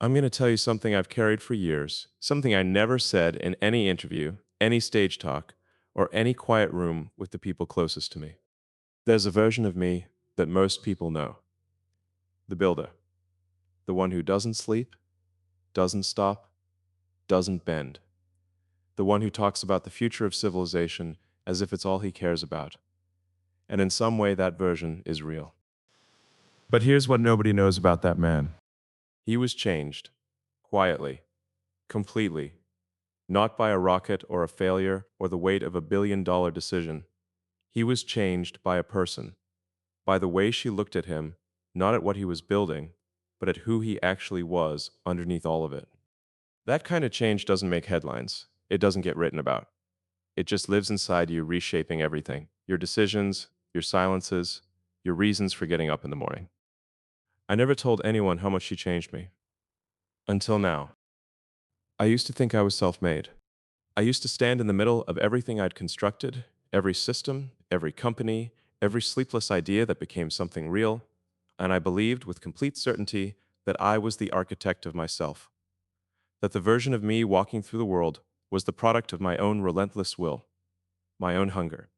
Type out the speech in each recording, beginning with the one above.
I'm going to tell you something I've carried for years, something I never said in any interview, any stage talk, or any quiet room with the people closest to me. There's a version of me that most people know, the builder, the one who doesn't sleep, doesn't stop, doesn't bend, the one who talks about the future of civilization as if it's all he cares about. And in some way, that version is real. But here's what nobody knows about that man. He was changed, quietly, completely. Not by a rocket or a failure or the weight of $1 billion decision. He was changed by a person, by the way she looked at him, not at what he was building, but at who he actually was underneath all of it. That kind of change doesn't make headlines. It doesn't get written about. It just lives inside you, reshaping everything. Your decisions, your silences, your reasons for getting up in the morning. I never told anyone how much she changed me. Until now. I used to think I was self-made. I used to stand in the middle of everything I'd constructed, every system, every company, every sleepless idea that became something real, and I believed with complete certainty that I was the architect of myself, that the version of me walking through the world was the product of my own relentless will, my own hunger,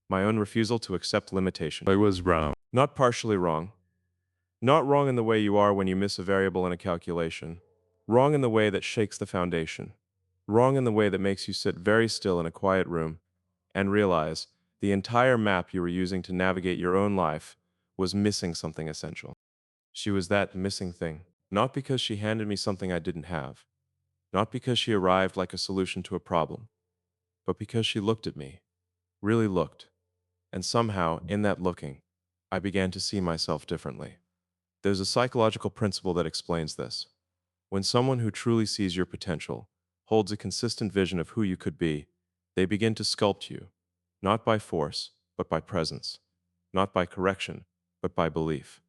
my own refusal to accept limitation. I was wrong. Not partially wrong, not wrong in the way you are when you miss a variable in a calculation, wrong in the way that shakes the foundation, wrong in the way that makes you sit very still in a quiet room and realize the entire map you were using to navigate your own life was missing something essential. She was that missing thing, not because she handed me something I didn't have, not because she arrived like a solution to a problem, but because she looked at me, really looked, and somehow, in that looking, I began to see myself differently. There's a psychological principle that explains this. When someone who truly sees your potential holds a consistent vision of who you could be, they begin to sculpt you, not by force, but by presence, not by correction, but by belief.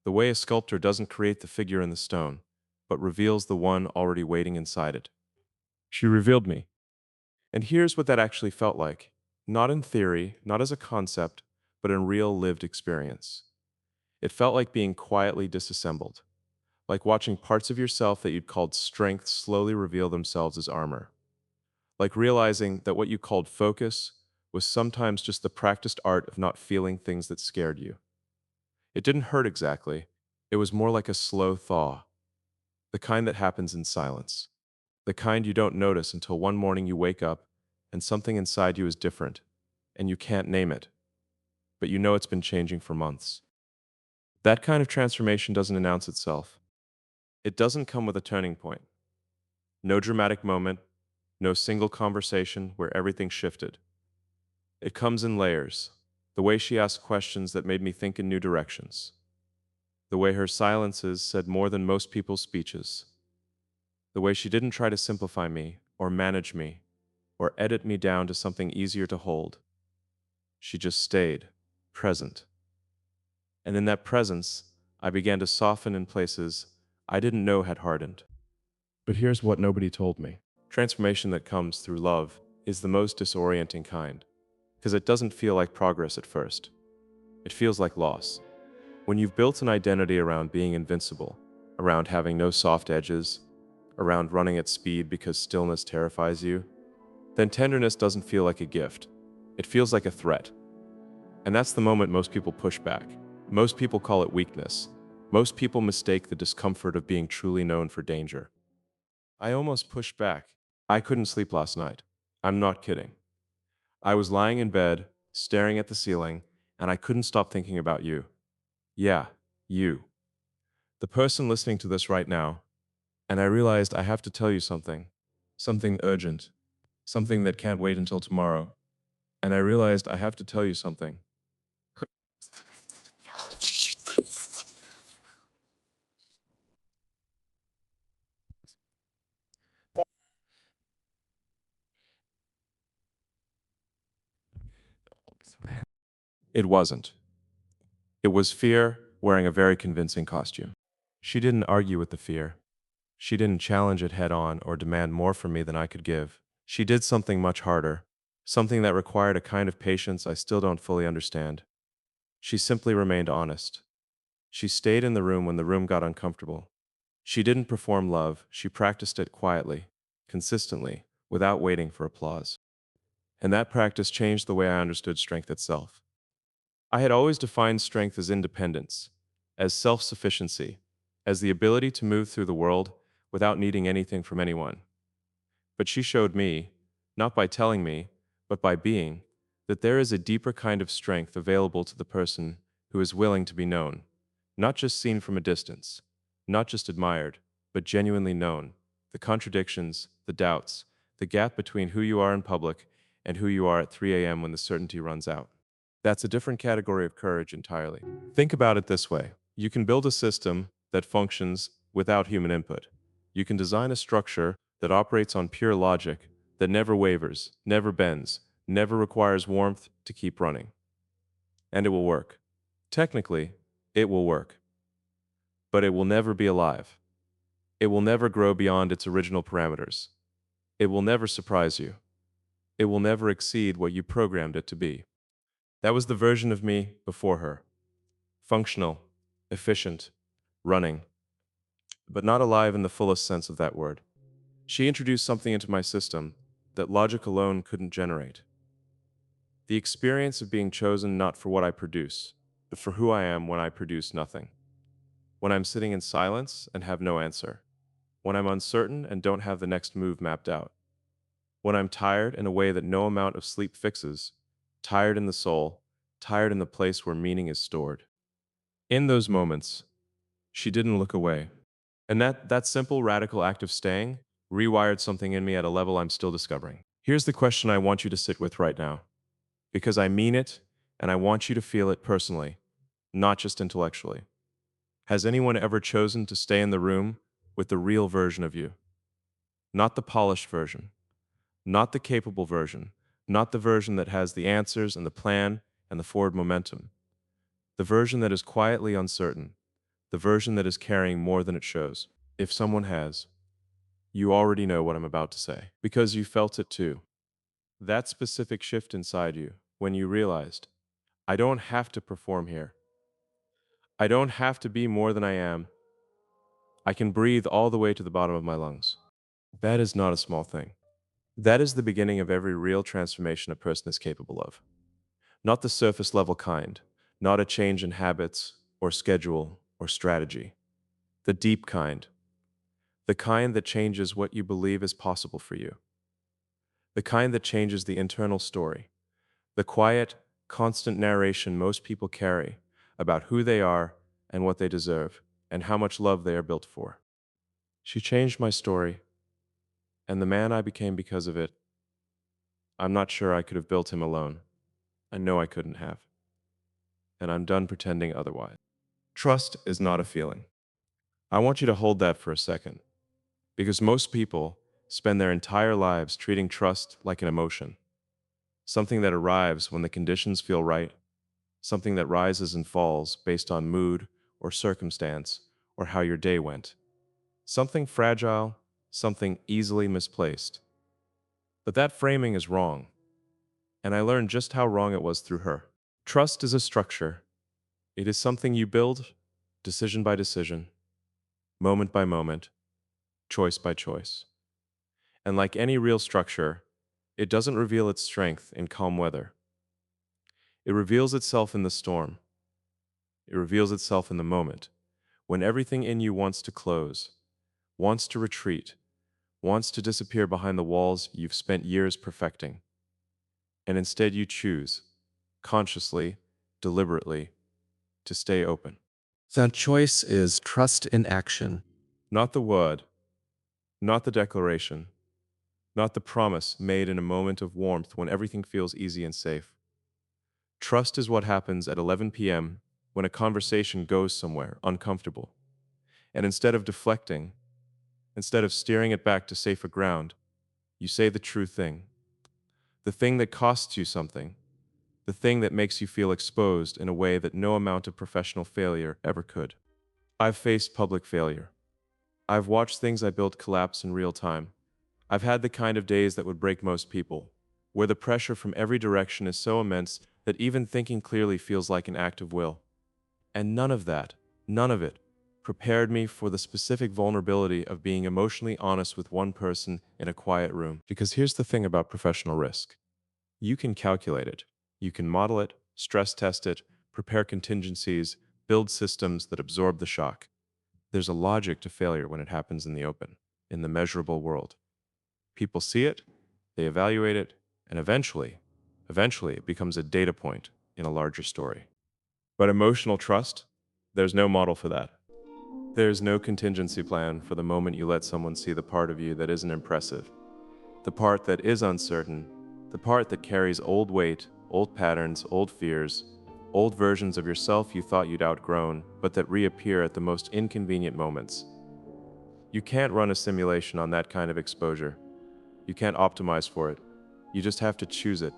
The way a sculptor doesn't create the figure in the stone, but reveals the one already waiting inside it. She revealed me. And here's what that actually felt like. Not in theory, not as a concept, but in real lived experience. It felt like being quietly disassembled, like watching parts of yourself that you'd called strength slowly reveal themselves as armor, like realizing that what you called focus was sometimes just the practiced art of not feeling things that scared you. It didn't hurt exactly. It was more like a slow thaw, the kind that happens in silence, the kind you don't notice until one morning you wake up and something inside you is different, and you can't name it, but you know it's been changing for months. That kind of transformation doesn't announce itself. It doesn't come with a turning point. No dramatic moment, no single conversation where everything shifted. It comes in layers, the way she asked questions that made me think in new directions, the way her silences said more than most people's speeches, the way she didn't try to simplify me or manage me or edit me down to something easier to hold. She just stayed, present. And in that presence, I began to soften in places I didn't know had hardened. But here's what nobody told me. Transformation that comes through love is the most disorienting kind, because it doesn't feel like progress at first. It feels like loss. When you've built an identity around being invincible, around having no soft edges, around running at speed because stillness terrifies you, then tenderness doesn't feel like a gift. It feels like a threat. And that's the moment most people push back. Most people call it weakness. Most people mistake the discomfort of being truly known for danger. I almost pushed back. I couldn't sleep last night. I'm not kidding. I was lying in bed, staring at the ceiling, and I couldn't stop thinking about you. Yeah, you. The person listening to this right now. And I realized I have to tell you something. Something urgent. Something that can't wait until tomorrow. And I realized I have to tell you something. It wasn't. It was fear wearing a very convincing costume. She didn't argue with the fear. She didn't challenge it head on or demand more from me than I could give. She did something much harder, something that required a kind of patience I still don't fully understand. She simply remained honest. She stayed in the room when the room got uncomfortable. She didn't perform love, she practiced it quietly, consistently, without waiting for applause. And that practice changed the way I understood strength itself. I had always defined strength as independence, as self sufficiency, as the ability to move through the world without needing anything from anyone. But she showed me, not by telling me, but by being, that there is a deeper kind of strength available to the person who is willing to be known, not just seen from a distance, not just admired, but genuinely known. The contradictions, the doubts, the gap between who you are in public and who you are at 3 a.m. when the certainty runs out. That's a different category of courage entirely. Think about it this way. You can build a system that functions without human input. You can design a structure that operates on pure logic, that never wavers, never bends, never requires warmth to keep running. And it will work. Technically, it will work. But it will never be alive. It will never grow beyond its original parameters. It will never surprise you. It will never exceed what you programmed it to be. That was the version of me before her. Functional, efficient, running, but not alive in the fullest sense of that word. She introduced something into my system that logic alone couldn't generate. The experience of being chosen not for what I produce, but for who I am when I produce nothing. When I'm sitting in silence and have no answer. When I'm uncertain and don't have the next move mapped out. When I'm tired in a way that no amount of sleep fixes. Tired in the soul, tired in the place where meaning is stored. In those moments, she didn't look away. And that simple, radical act of staying rewired something in me at a level I'm still discovering. Here's the question I want you to sit with right now, because I mean it and I want you to feel it personally, not just intellectually. Has anyone ever chosen to stay in the room with the real version of you? Not the polished version, not the capable version, not the version that has the answers and the plan and the forward momentum. The version that is quietly uncertain, the version that is carrying more than it shows. If someone has, you already know what I'm about to say, because you felt it too. That specific shift inside you, when you realized, I don't have to perform here. I don't have to be more than I am. I can breathe all the way to the bottom of my lungs. That is not a small thing. That is the beginning of every real transformation a person is capable of. Not the surface level kind, not a change in habits or schedule or strategy. The deep kind, the kind that changes what you believe is possible for you. The kind that changes the internal story, the quiet, constant narration most people carry about who they are and what they deserve and how much love they are built for. She changed my story, and the man I became because of it, I'm not sure I could have built him alone. I know I couldn't have. And I'm done pretending otherwise. Trust is not a feeling. I want you to hold that for a second, because most people spend their entire lives treating trust like an emotion, something that arrives when the conditions feel right, something that rises and falls based on mood or circumstance or how your day went, something fragile, something easily misplaced. But that framing is wrong, and I learned just how wrong it was through her. Trust is a structure. It is something you build, decision by decision, moment by moment, choice by choice. And like any real structure, it doesn't reveal its strength in calm weather. It reveals itself in the storm. It reveals itself in the moment, when everything in you wants to close, wants to retreat, wants to disappear behind the walls you've spent years perfecting. And instead you choose, consciously, deliberately, to stay open. The choice is trust in action. Not the word, not the declaration, not the promise made in a moment of warmth when everything feels easy and safe. Trust is what happens at 11 p.m. when a conversation goes somewhere uncomfortable. And instead of deflecting, instead of steering it back to safer ground, you say the true thing. The thing that costs you something. The thing that makes you feel exposed in a way that no amount of professional failure ever could. I've faced public failure. I've watched things I built collapse in real time. I've had the kind of days that would break most people, where the pressure from every direction is so immense that even thinking clearly feels like an act of will. And none of it, prepared me for the specific vulnerability of being emotionally honest with one person in a quiet room. Because here's the thing about professional risk. You can calculate it. You can model it, stress test it, prepare contingencies, build systems that absorb the shock. There's a logic to failure when it happens in the open, in the measurable world. People see it, they evaluate it, and eventually it becomes a data point in a larger story. But emotional trust, there's no model for that. There's no contingency plan for the moment you let someone see the part of you that isn't impressive, the part that is uncertain, the part that carries old weight, old patterns, old fears, old versions of yourself you thought you'd outgrown, but that reappear at the most inconvenient moments. You can't run a simulation on that kind of exposure. You can't optimize for it. You just have to choose it,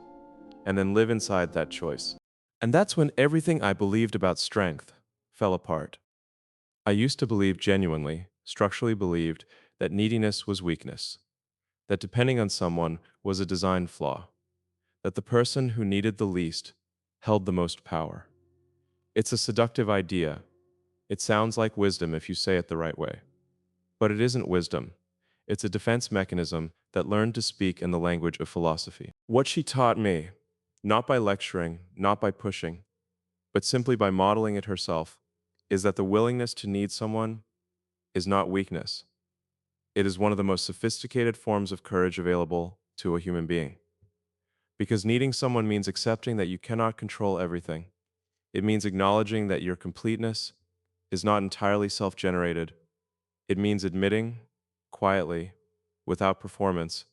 and then live inside that choice. And that's when everything I believed about strength fell apart. I used to believe genuinely, structurally believed, that neediness was weakness, that depending on someone was a design flaw, that the person who needed the least held the most power. It's a seductive idea. It sounds like wisdom if you say it the right way. But it isn't wisdom. It's a defense mechanism that learned to speak in the language of philosophy. What she taught me, not by lecturing, not by pushing, but simply by modeling it herself, is that the willingness to need someone is not weakness. It is one of the most sophisticated forms of courage available to a human being. Because needing someone means accepting that you cannot control everything. It means acknowledging that your completeness is not entirely self-generated. It means admitting, quietly, without performance,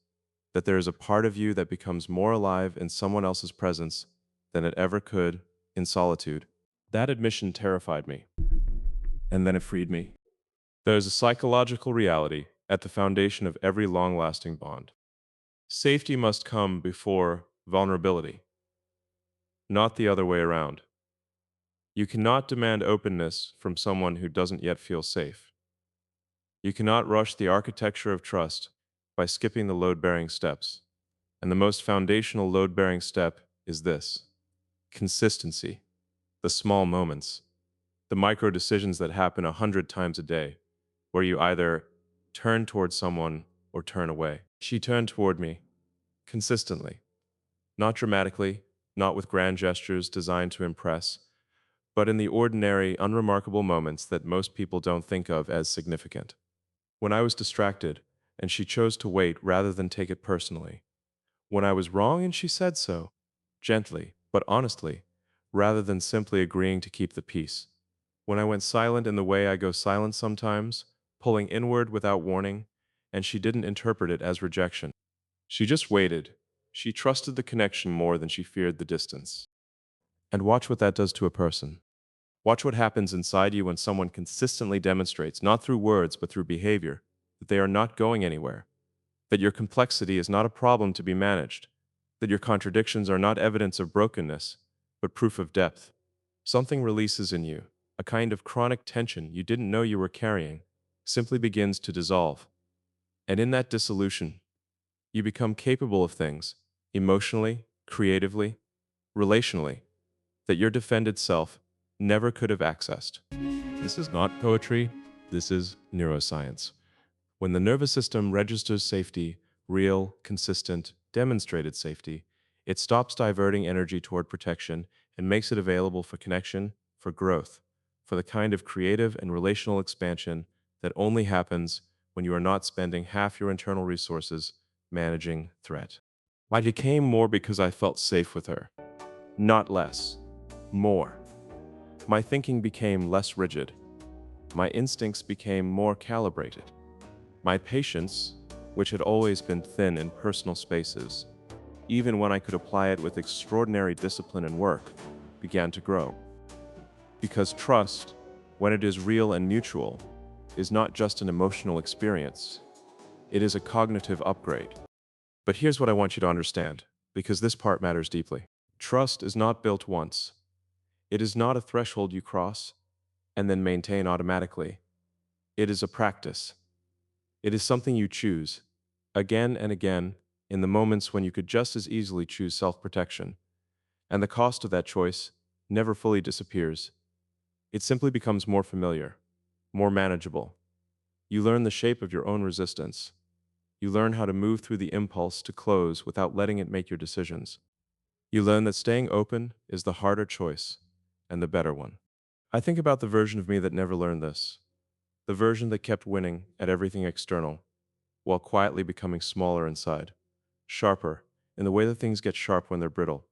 that there is a part of you that becomes more alive in someone else's presence than it ever could in solitude. That admission terrified me, and then it freed me. There is a psychological reality at the foundation of every long-lasting bond. Safety must come before vulnerability, not the other way around. You cannot demand openness from someone who doesn't yet feel safe. You cannot rush the architecture of trust by skipping the load-bearing steps. And the most foundational load-bearing step is this: consistency. The small moments, the micro decisions that happen 100 times a day, where you either turn towards someone or turn away. She turned toward me, consistently, not dramatically, not with grand gestures designed to impress, but in the ordinary, unremarkable moments that most people don't think of as significant. When I was distracted, and she chose to wait rather than take it personally. When I was wrong and she said so, gently, but honestly, rather than simply agreeing to keep the peace. When I went silent in the way I go silent sometimes, pulling inward without warning, and she didn't interpret it as rejection. She just waited. She trusted the connection more than she feared the distance. And watch what that does to a person. Watch what happens inside you when someone consistently demonstrates, not through words but through behavior, that they are not going anywhere, that your complexity is not a problem to be managed, that your contradictions are not evidence of brokenness, but proof of depth. Something releases in you, a kind of chronic tension you didn't know you were carrying, simply begins to dissolve. And in that dissolution, you become capable of things, emotionally, creatively, relationally, that your defended self never could have accessed. This is not poetry, this is neuroscience. When the nervous system registers safety, real, consistent, demonstrated safety, it stops diverting energy toward protection and makes it available for connection, for growth, for the kind of creative and relational expansion that only happens when you are not spending half your internal resources managing threat. I became more because I felt safe with her, not less, more. My thinking became less rigid. My instincts became more calibrated. My patience, which had always been thin in personal spaces, even when I could apply it with extraordinary discipline and work, began to grow. Because trust, when it is real and mutual, is not just an emotional experience, it is a cognitive upgrade. But here's what I want you to understand, because this part matters deeply. Trust is not built once. It is not a threshold you cross and then maintain automatically. It is a practice. It is something you choose, again and again, in the moments when you could just as easily choose self-protection. And the cost of that choice never fully disappears. It simply becomes more familiar, more manageable. You learn the shape of your own resistance. You learn how to move through the impulse to close without letting it make your decisions. You learn that staying open is the harder choice and the better one. I think about the version of me that never learned this, the version that kept winning at everything external while quietly becoming smaller inside, sharper in the way that things get sharp when they're brittle,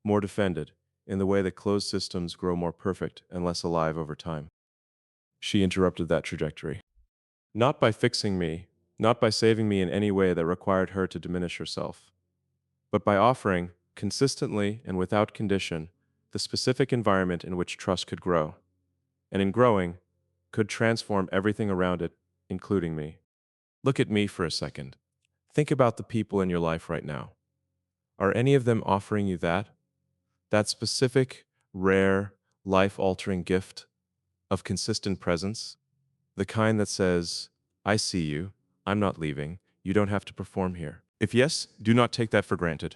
more defended in the way that closed systems grow more perfect and less alive over time. She interrupted that trajectory. Not by fixing me, not by saving me in any way that required her to diminish herself, but by offering, consistently and without condition, the specific environment in which trust could grow, and in growing, could transform everything around it, including me. Look at me for a second. Think about the people in your life right now. Are any of them offering you that? That specific, rare, life altering gift of consistent presence? The kind that says, I see you, I'm not leaving, you don't have to perform here. If yes, do not take that for granted,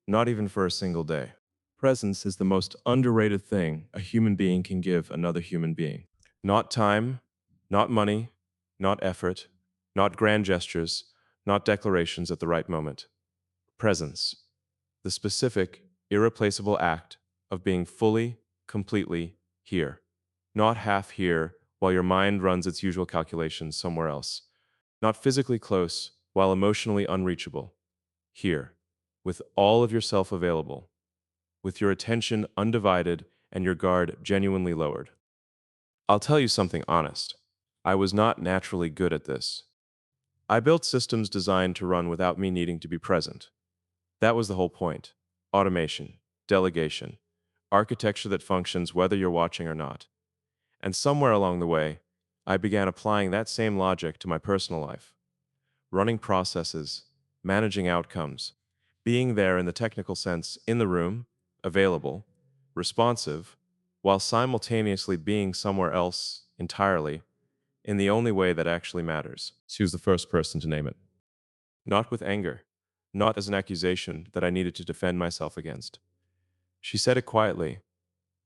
not even for a single day. Presence is the most underrated thing a human being can give another human being. Not time, not money, not effort, not grand gestures, not declarations at the right moment. Presence, the specific, irreplaceable act of being fully, completely here. Not half here while your mind runs its usual calculations somewhere else. Not physically close while emotionally unreachable. Here, with all of yourself available, with your attention undivided and your guard genuinely lowered. I'll tell you something honest. I was not naturally good at this. I built systems designed to run without me needing to be present. That was the whole point. Automation, delegation, architecture that functions whether you're watching or not. And somewhere along the way, I began applying that same logic to my personal life, running processes, managing outcomes, being there in the technical sense, in the room, available, responsive, while simultaneously being somewhere else entirely, in the only way that actually matters. She was the first person to name it. Not with anger, not as an accusation that I needed to defend myself against. She said it quietly,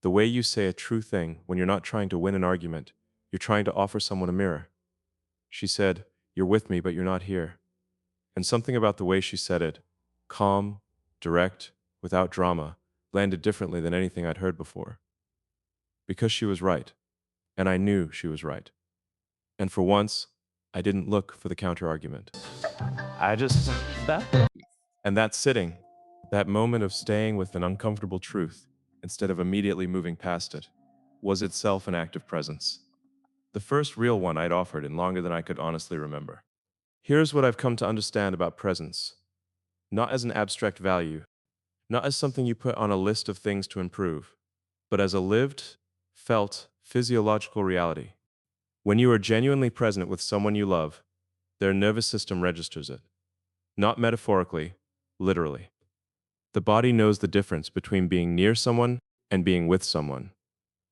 the way you say a true thing when you're not trying to win an argument, you're trying to offer someone a mirror. She said, you're with me, but you're not here. And something about the way she said it, calm, direct, without drama, landed differently than anything I'd heard before. Because she was right, and I knew she was right. And for once, I didn't look for the counterargument. I just sat. And that sitting, that moment of staying with an uncomfortable truth, instead of immediately moving past it, was itself an act of presence. The first real one I'd offered in longer than I could honestly remember. Here's what I've come to understand about presence. Not as an abstract value, not as something you put on a list of things to improve, but as a lived, felt, physiological reality. When you are genuinely present with someone you love, their nervous system registers it. Not metaphorically, literally. The body knows the difference between being near someone and being with someone.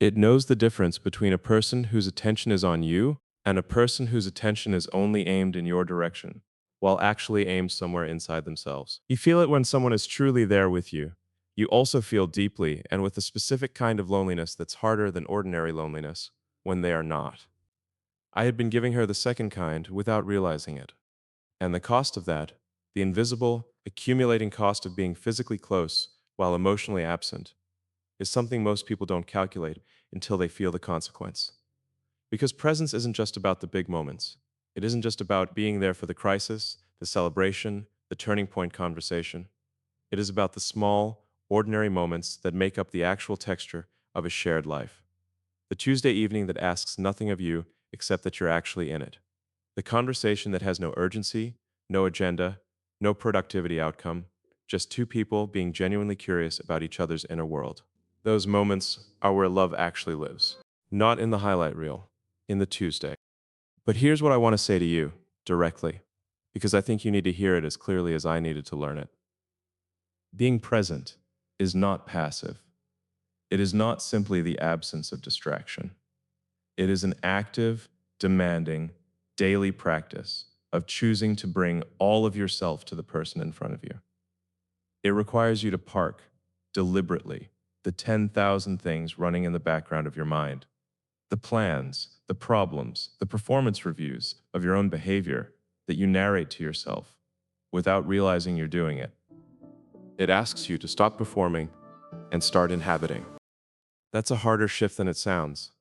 It knows the difference between a person whose attention is on you and a person whose attention is only aimed in your direction, while actually aimed somewhere inside themselves. You feel it when someone is truly there with you. You also feel deeply and with a specific kind of loneliness that's harder than ordinary loneliness when they are not. I had been giving her the second kind without realizing it. And the cost of that, the invisible, accumulating cost of being physically close while emotionally absent, is something most people don't calculate until they feel the consequence. Because presence isn't just about the big moments. It isn't just about being there for the crisis, the celebration, the turning point conversation. It is about the small, ordinary moments that make up the actual texture of a shared life. The Tuesday evening that asks nothing of you except that you're actually in it. The conversation that has no urgency, no agenda, no productivity outcome, just two people being genuinely curious about each other's inner world. Those moments are where love actually lives. Not in the highlight reel, in the Tuesday. But here's what I want to say to you, directly, because I think you need to hear it as clearly as I needed to learn it. Being present is not passive. It is not simply the absence of distraction. It is an active, demanding, daily practice of choosing to bring all of yourself to the person in front of you. It requires you to park, deliberately, the 10,000 things running in the background of your mind, The plans, the problems, the performance reviews of your own behavior that you narrate to yourself without realizing you're doing it. It asks you to stop performing and start inhabiting. That's a harder shift than it sounds,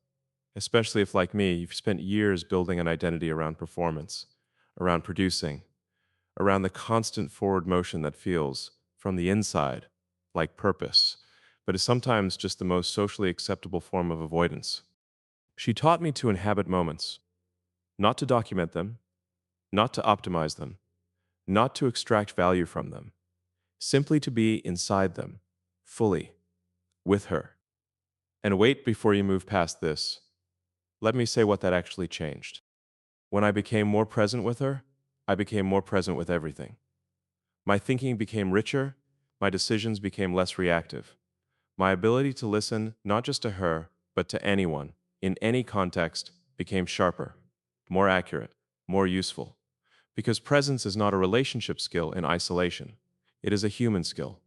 especially if, like me, you've spent years building an identity around performance, around producing, around the constant forward motion that feels, from the inside, like purpose, but is sometimes just the most socially acceptable form of avoidance. She taught me to inhabit moments, not to document them, not to optimize them, not to extract value from them, simply to be inside them, fully, with her. And wait before you move past this. Let me say what that actually changed. When I became more present with her, I became more present with everything. My thinking became richer, my decisions became less reactive. My ability to listen, not just to her, but to anyone, in any context, became sharper, more accurate, more useful. Because presence is not a relationship skill in isolation, it is a human skill.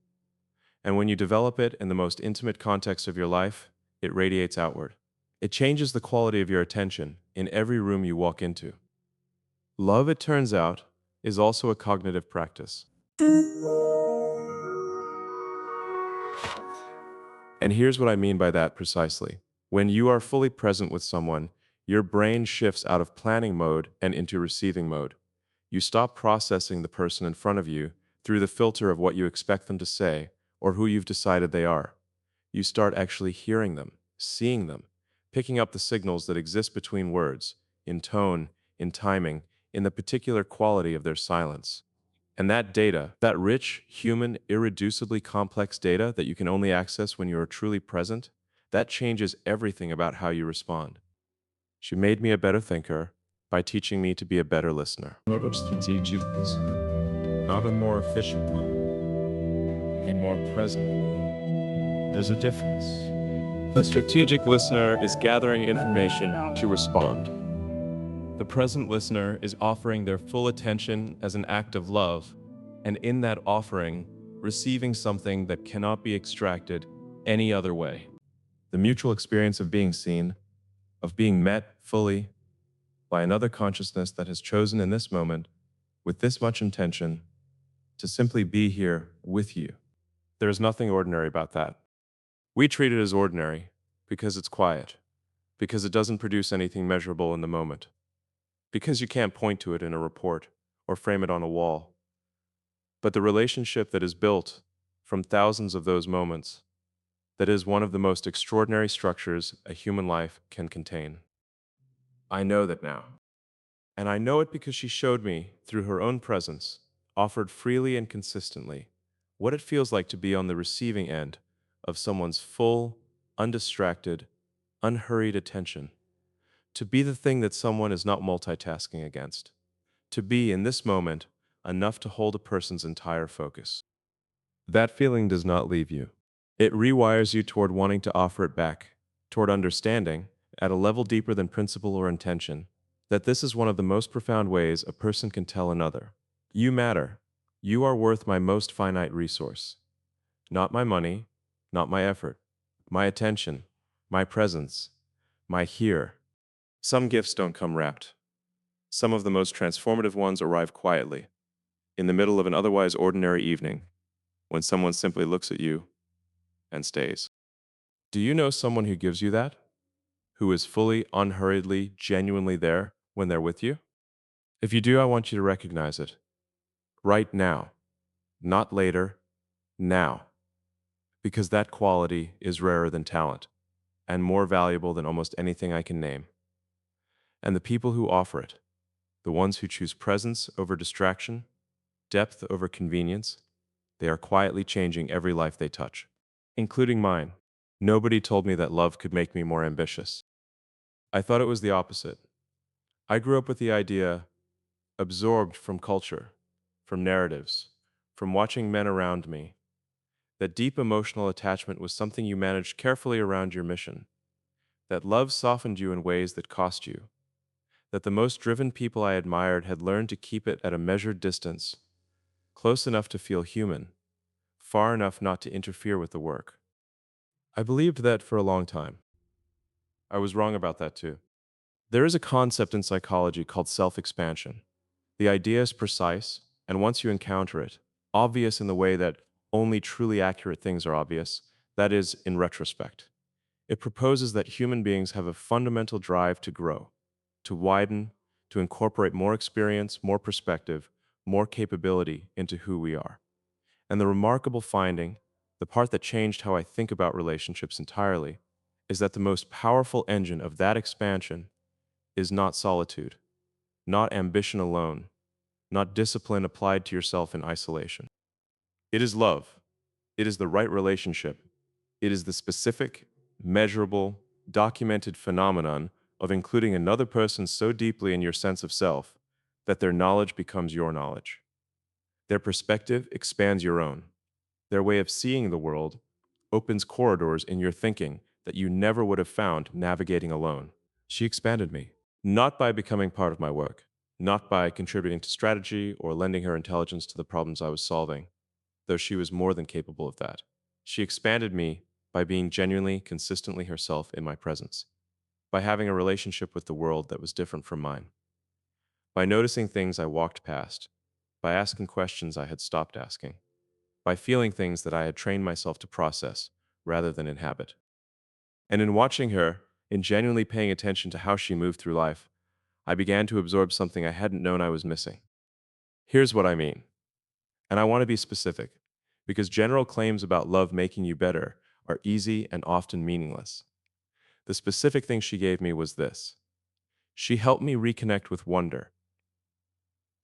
And when you develop it in the most intimate context of your life, it radiates outward. It changes the quality of your attention in every room you walk into. Love, it turns out, is also a cognitive practice. And here's what I mean by that precisely. When you are fully present with someone, your brain shifts out of planning mode and into receiving mode. You stop processing the person in front of you through the filter of what you expect them to say or who you've decided they are. You start actually hearing them, seeing them, picking up the signals that exist between words, in tone, in timing, in the particular quality of their silence. And that data, that rich, human, irreducibly complex data that you can only access when you are truly present, that changes everything about how you respond. She made me a better thinker by teaching me to be a better listener. Not a strategic, not a more efficient one, a more present. There's a difference. A strategic listener is gathering information to respond. The present listener is offering their full attention as an act of love, and in that offering, receiving something that cannot be extracted any other way. The mutual experience of being seen, of being met fully by another consciousness that has chosen in this moment, with this much intention, to simply be here with you. There is nothing ordinary about that. We treat it as ordinary because it's quiet, because it doesn't produce anything measurable in the moment, because you can't point to it in a report or frame it on a wall. But the relationship that is built from thousands of those moments, that is one of the most extraordinary structures a human life can contain. I know that now. And I know it because she showed me, through her own presence, offered freely and consistently, what it feels like to be on the receiving end of someone's full, undistracted, unhurried attention, to be the thing that someone is not multitasking against, to be, in this moment, enough to hold a person's entire focus. That feeling does not leave you. It rewires you toward wanting to offer it back, toward understanding, at a level deeper than principle or intention, that this is one of the most profound ways a person can tell another, you matter. You are worth my most finite resource. Not my money, not my effort, my attention, my presence, my here. Some gifts don't come wrapped. Some of the most transformative ones arrive quietly, in the middle of an otherwise ordinary evening, when someone simply looks at you and stays. Do you know someone who gives you that? Who is fully, unhurriedly, genuinely there when they're with you? If you do, I want you to recognize it. Right now. Not later. Now. Because that quality is rarer than talent, and more valuable than almost anything I can name. And the people who offer it, the ones who choose presence over distraction, depth over convenience, they are quietly changing every life they touch, including mine. Nobody told me that love could make me more ambitious. I thought it was the opposite. I grew up with the idea, absorbed from culture, from narratives, from watching men around me, that deep emotional attachment was something you managed carefully around your mission, that love softened you in ways that cost you, that the most driven people I admired had learned to keep it at a measured distance, close enough to feel human, far enough not to interfere with the work. I believed that for a long time. I was wrong about that too. There is a concept in psychology called self-expansion. The idea is precise, and once you encounter it, obvious in the way that only truly accurate things are obvious, that is, in retrospect. It proposes that human beings have a fundamental drive to grow, to widen, to incorporate more experience, more perspective, more capability into who we are. And the remarkable finding, the part that changed how I think about relationships entirely, is that the most powerful engine of that expansion is not solitude, not ambition alone, not discipline applied to yourself in isolation. It is love. It is the right relationship. It is the specific, measurable, documented phenomenon of including another person so deeply in your sense of self that their knowledge becomes your knowledge. Their perspective expands your own. Their way of seeing the world opens corridors in your thinking that you never would have found navigating alone. She expanded me, not by becoming part of my work, not by contributing to strategy or lending her intelligence to the problems I was solving, though she was more than capable of that. She expanded me by being genuinely, consistently herself in my presence, by having a relationship with the world that was different from mine, by noticing things I walked past, by asking questions I had stopped asking, by feeling things that I had trained myself to process rather than inhabit. And in watching her, in genuinely paying attention to how she moved through life, I began to absorb something I hadn't known I was missing. Here's what I mean, and I want to be specific, because general claims about love making you better are easy and often meaningless. The specific thing she gave me was this: she helped me reconnect with wonder,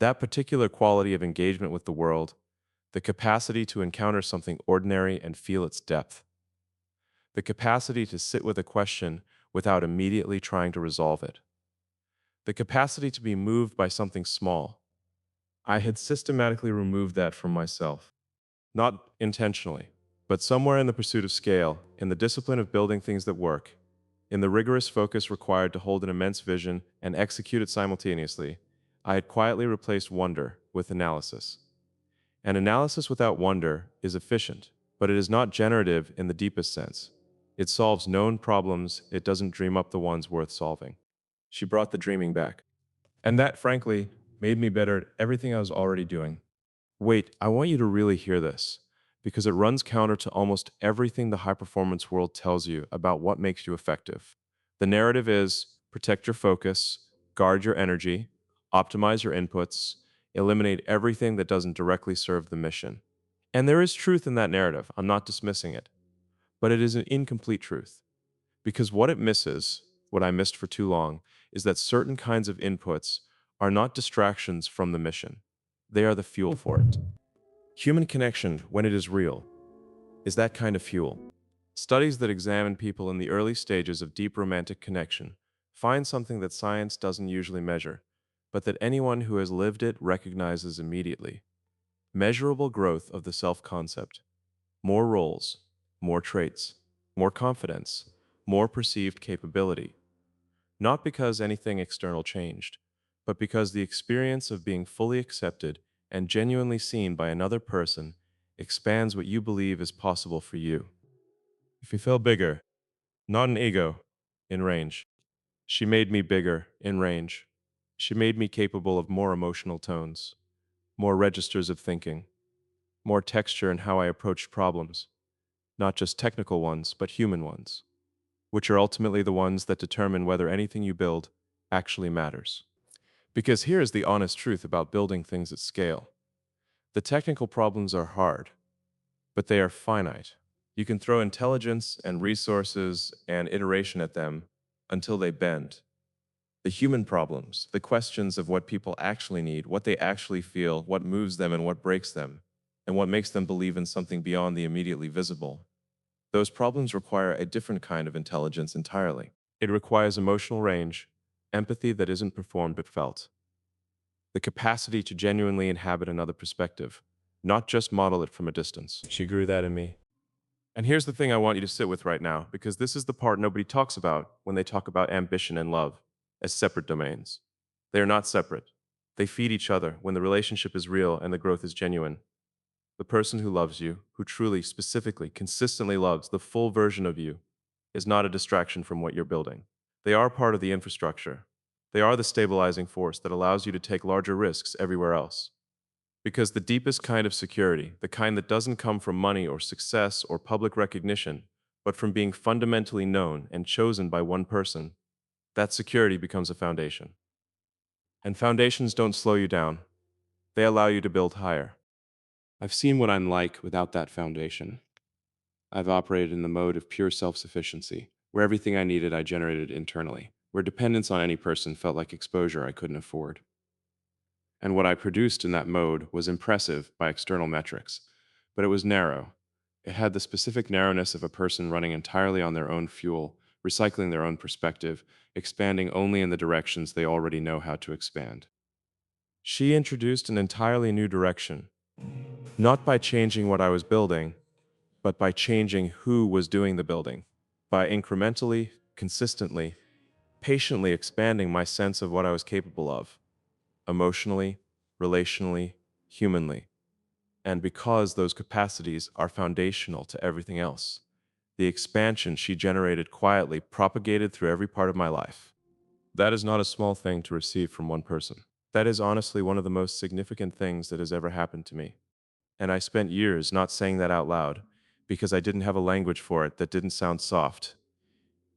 that particular quality of engagement with the world, the capacity to encounter something ordinary and feel its depth, the capacity to sit with a question without immediately trying to resolve it, the capacity to be moved by something small. I had systematically removed that from myself, not intentionally, but somewhere in the pursuit of scale, in the discipline of building things that work, in the rigorous focus required to hold an immense vision and execute it simultaneously, I had quietly replaced wonder with analysis. And analysis without wonder is efficient, but it is not generative in the deepest sense. It solves known problems, it doesn't dream up the ones worth solving. She brought the dreaming back. And that, frankly, made me better at everything I was already doing. Wait, I want you to really hear this, because it runs counter to almost everything the high performance world tells you about what makes you effective. The narrative is protect your focus, guard your energy, optimize your inputs, eliminate everything that doesn't directly serve the mission. And there is truth in that narrative. I'm not dismissing it. But it is an incomplete truth. Because what it misses, what I missed for too long, is that certain kinds of inputs are not distractions from the mission. They are the fuel for it. Human connection, when it is real, is that kind of fuel. Studies that examine people in the early stages of deep romantic connection find something that science doesn't usually measure, but that anyone who has lived it recognizes immediately. Measurable growth of the self-concept. More roles, more traits, more confidence, more perceived capability. Not because anything external changed, but because the experience of being fully accepted and genuinely seen by another person expands what you believe is possible for you. If you feel bigger, not in ego, in range. She made me bigger, in range. She made me capable of more emotional tones, more registers of thinking, more texture in how I approached problems, not just technical ones, but human ones, which are ultimately the ones that determine whether anything you build actually matters. Because here is the honest truth about building things at scale. The technical problems are hard, but they are finite. You can throw intelligence and resources and iteration at them until they bend. The human problems, the questions of what people actually need, what they actually feel, what moves them and what breaks them, and what makes them believe in something beyond the immediately visible. Those problems require a different kind of intelligence entirely. It requires emotional range, empathy that isn't performed but felt, the capacity to genuinely inhabit another perspective, not just model it from a distance. She grew that in me. And here's the thing I want you to sit with right now, because this is the part nobody talks about when they talk about ambition and love as separate domains. They are not separate. They feed each other when the relationship is real and the growth is genuine. The person who loves you, who truly, specifically, consistently loves the full version of you, is not a distraction from what you're building. They are part of the infrastructure. They are the stabilizing force that allows you to take larger risks everywhere else. Because the deepest kind of security, the kind that doesn't come from money or success or public recognition, but from being fundamentally known and chosen by one person, that security becomes a foundation. And foundations don't slow you down, they allow you to build higher. I've seen what I'm like without that foundation. I've operated in the mode of pure self sufficiency, where everything I needed I generated internally, where dependence on any person felt like exposure I couldn't afford. And what I produced in that mode was impressive by external metrics, but it was narrow. It had the specific narrowness of a person running entirely on their own fuel, recycling their own perspective, expanding only in the directions they already know how to expand. She introduced an entirely new direction, not by changing what I was building, but by changing who was doing the building, by incrementally, consistently, patiently expanding my sense of what I was capable of, emotionally, relationally, humanly. And because those capacities are foundational to everything else, the expansion she generated quietly propagated through every part of my life. That is not a small thing to receive from one person. That is honestly one of the most significant things that has ever happened to me. And I spent years not saying that out loud because I didn't have a language for it that didn't sound soft,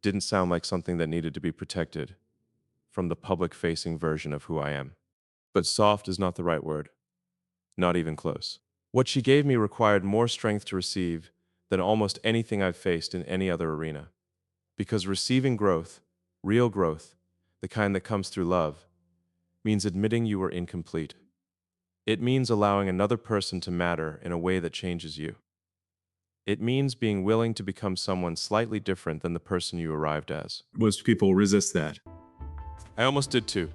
didn't sound like something that needed to be protected from the public facing version of who I am. But soft is not the right word, not even close. What she gave me required more strength to receive than almost anything I've faced in any other arena. Because receiving growth, real growth, the kind that comes through love, means admitting you were incomplete. It means allowing another person to matter in a way that changes you. It means being willing to become someone slightly different than the person you arrived as. Most people resist that. I almost did too,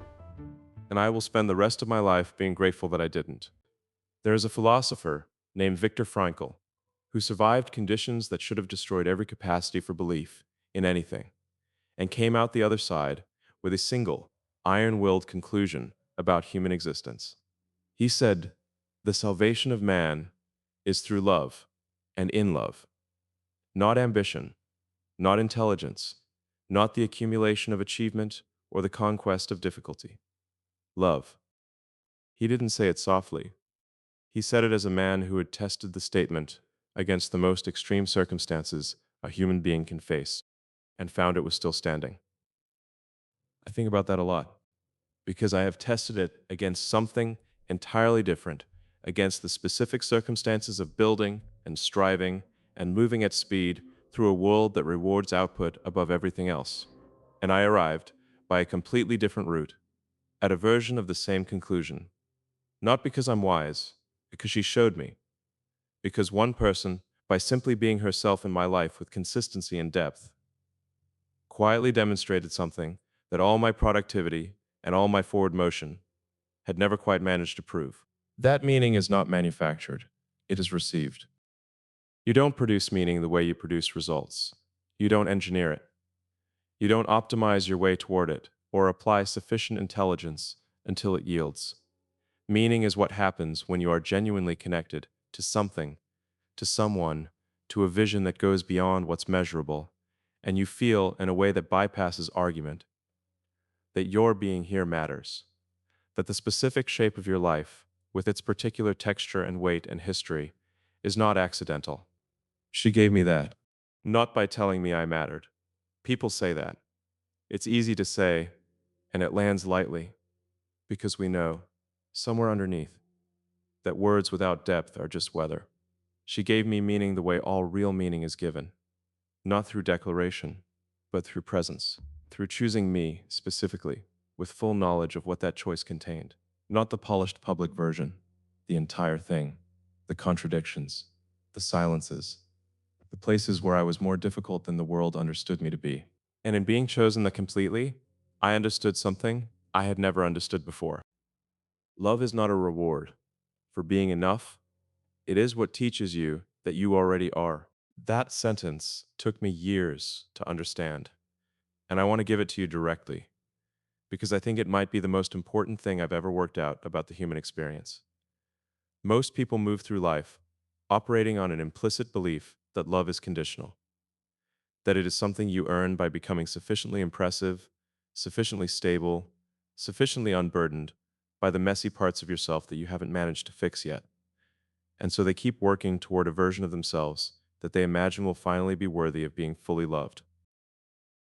and I will spend the rest of my life being grateful that I didn't. There is a philosopher named Viktor Frankl who survived conditions that should have destroyed every capacity for belief in anything and came out the other side with a single, iron willed conclusion about human existence. He said, "The salvation of man is through love and in love, not ambition, not intelligence, not the accumulation of achievement or the conquest of difficulty. Love." He didn't say it softly. He said it as a man who had tested the statement against the most extreme circumstances a human being can face and found it was still standing. I think about that a lot because I have tested it against something entirely different, against the specific circumstances of building and striving and moving at speed through a world that rewards output above everything else. And I arrived, by a completely different route, at a version of the same conclusion. Not because I'm wise, because she showed me. Because one person, by simply being herself in my life with consistency and depth, quietly demonstrated something that all my productivity and all my forward motion had never quite managed to prove. That meaning is not manufactured, it is received. You don't produce meaning the way you produce results. You don't engineer it. You don't optimize your way toward it or apply sufficient intelligence until it yields. Meaning is what happens when you are genuinely connected to something, to someone, to a vision that goes beyond what's measurable, and you feel, in a way that bypasses argument, that your being here matters, that the specific shape of your life, with its particular texture and weight and history, is not accidental. She gave me that, not by telling me I mattered. People say that. It's easy to say, and it lands lightly, because we know, somewhere underneath, that words without depth are just weather. She gave me meaning the way all real meaning is given, not through declaration, but through presence, through choosing me specifically, with full knowledge of what that choice contained. Not the polished public version, the entire thing, the contradictions, the silences, the places where I was more difficult than the world understood me to be. And in being chosen that completely, I understood something I had never understood before. Love is not a reward for being enough, it is what teaches you that you already are. That sentence took me years to understand, and I want to give it to you directly because I think it might be the most important thing I've ever worked out about the human experience. Most people move through life operating on an implicit belief that love is conditional. that it is something you earn by becoming sufficiently impressive, sufficiently stable, sufficiently unburdened by the messy parts of yourself that you haven't managed to fix yet. And so they keep working toward a version of themselves that they imagine will finally be worthy of being fully loved.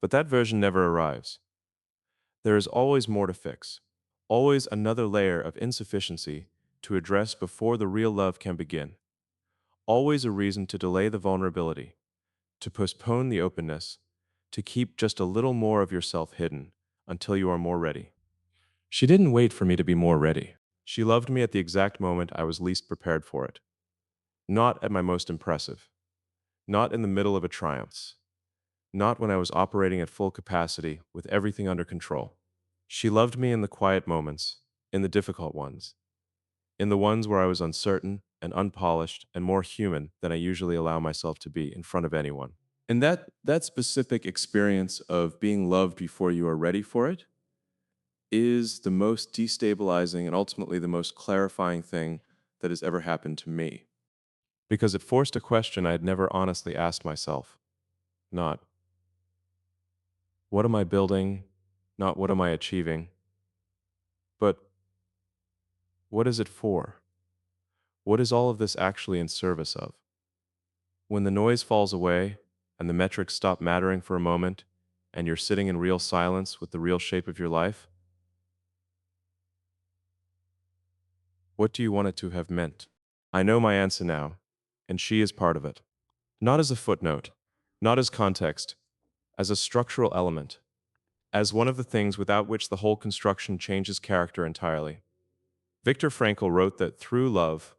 But that version never arrives. There is always more to fix, always another layer of insufficiency to address before the real love can begin, always a reason to delay the vulnerability, to postpone the openness, to keep just a little more of yourself hidden until you are more ready. She didn't wait for me to be more ready. She loved me at the exact moment I was least prepared for it. Not at my most impressive. Not in the middle of a triumph. Not when I was operating at full capacity with everything under control. She loved me in the quiet moments, in the difficult ones, in the ones where I was uncertain and unpolished and more human than I usually allow myself to be in front of anyone. And that specific experience of being loved before you are ready for it is the most destabilizing and ultimately the most clarifying thing that has ever happened to me. Because it forced a question I had never honestly asked myself. Not, what am I building? Not, what am I achieving? But, what is it for? What is all of this actually in service of? When the noise falls away and the metrics stop mattering for a moment and you're sitting in real silence with the real shape of your life, what do you want it to have meant? I know my answer now, and she is part of it. Not as a footnote, not as context, as a structural element, as one of the things without which the whole construction changes character entirely. Viktor Frankl wrote that through love,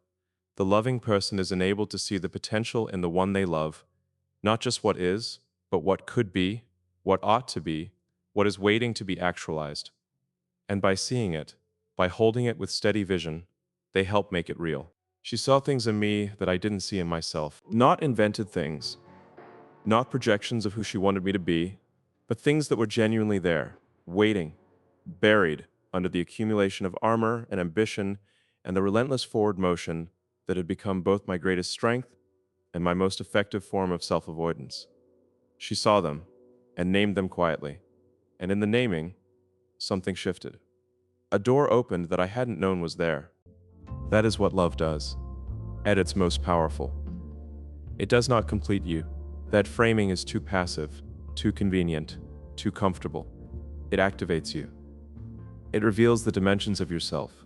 the loving person is enabled to see the potential in the one they love, not just what is, but what could be, what ought to be, what is waiting to be actualized. And by seeing it, by holding it with steady vision, they help make it real. She saw things in me that I didn't see in myself. Not invented things, not projections of who she wanted me to be, but things that were genuinely there, waiting, buried under the accumulation of armor and ambition and the relentless forward motion that had become both my greatest strength and my most effective form of self-avoidance. She saw them and named them quietly, and in the naming, something shifted. A door opened that I hadn't known was there. That is what love does, at its most powerful. It does not complete you. That framing is too passive, too convenient, too comfortable. It activates you. It reveals the dimensions of yourself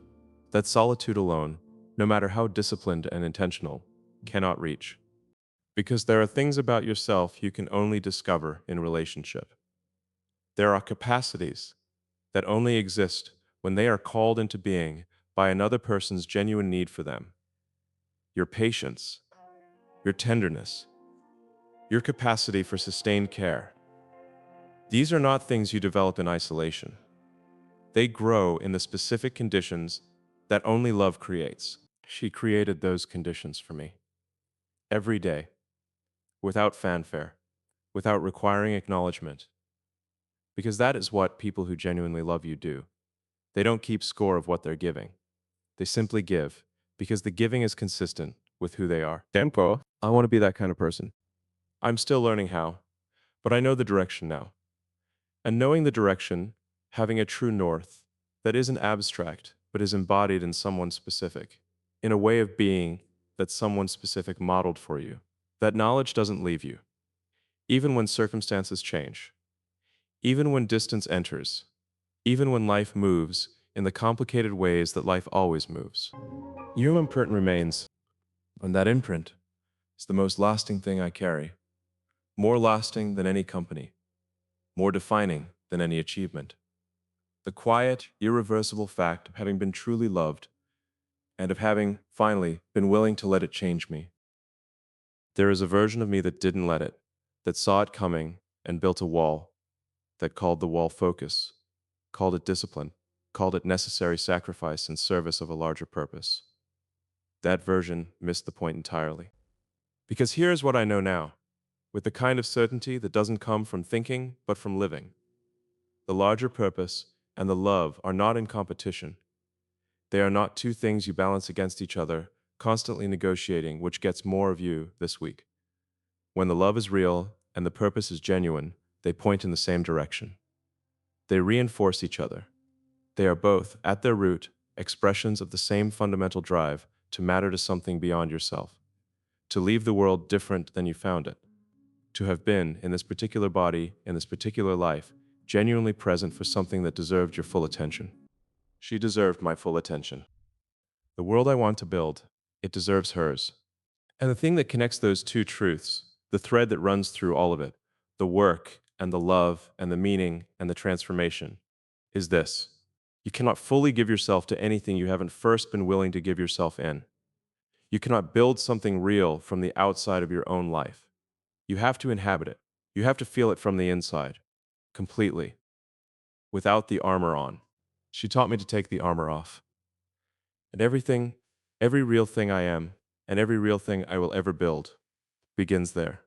that solitude alone, no matter how disciplined and intentional, cannot reach. Because there are things about yourself you can only discover in relationship. There are capacities that only exist when they are called into being by another person's genuine need for them. Your patience, your tenderness, your capacity for sustained care. These are not things you develop in isolation. They grow in the specific conditions that only love creates. She created those conditions for me. Every day, without fanfare, without requiring acknowledgement. Because that is what people who genuinely love you do. They don't keep score of what they're giving. They simply give, because the giving is consistent with who they are. Tempo. I want to be that kind of person. I'm still learning how, but I know the direction now. And knowing the direction, having a true north, that isn't abstract, but is embodied in someone specific, in a way of being that someone specific modeled for you. That knowledge doesn't leave you, even when circumstances change, even when distance enters, even when life moves in the complicated ways that life always moves. Your imprint remains, and that imprint is the most lasting thing I carry, more lasting than any company, more defining than any achievement. The quiet, irreversible fact of having been truly loved and of having, finally, been willing to let it change me. There is a version of me that didn't let it, that saw it coming and built a wall, that called the wall focus, called it discipline, called it necessary sacrifice in service of a larger purpose. That version missed the point entirely. Because here's what I know now, with the kind of certainty that doesn't come from thinking, but from living. The larger purpose and the love are not in competition. They are not two things you balance against each other, constantly negotiating which gets more of you this week. When the love is real and the purpose is genuine, they point in the same direction. They reinforce each other. They are both, at their root, expressions of the same fundamental drive to matter to something beyond yourself, to leave the world different than you found it, to have been, in this particular body, in this particular life, genuinely present for something that deserved your full attention. She deserved my full attention. The world I want to build, it deserves hers. And the thing that connects those two truths, the thread that runs through all of it, the work and the love and the meaning and the transformation, is this. You cannot fully give yourself to anything you haven't first been willing to give yourself in. You cannot build something real from the outside of your own life. You have to inhabit it. You have to feel it from the inside, completely, without the armor on. She taught me to take the armor off. And everything, every real thing I am, and every real thing I will ever build, begins there.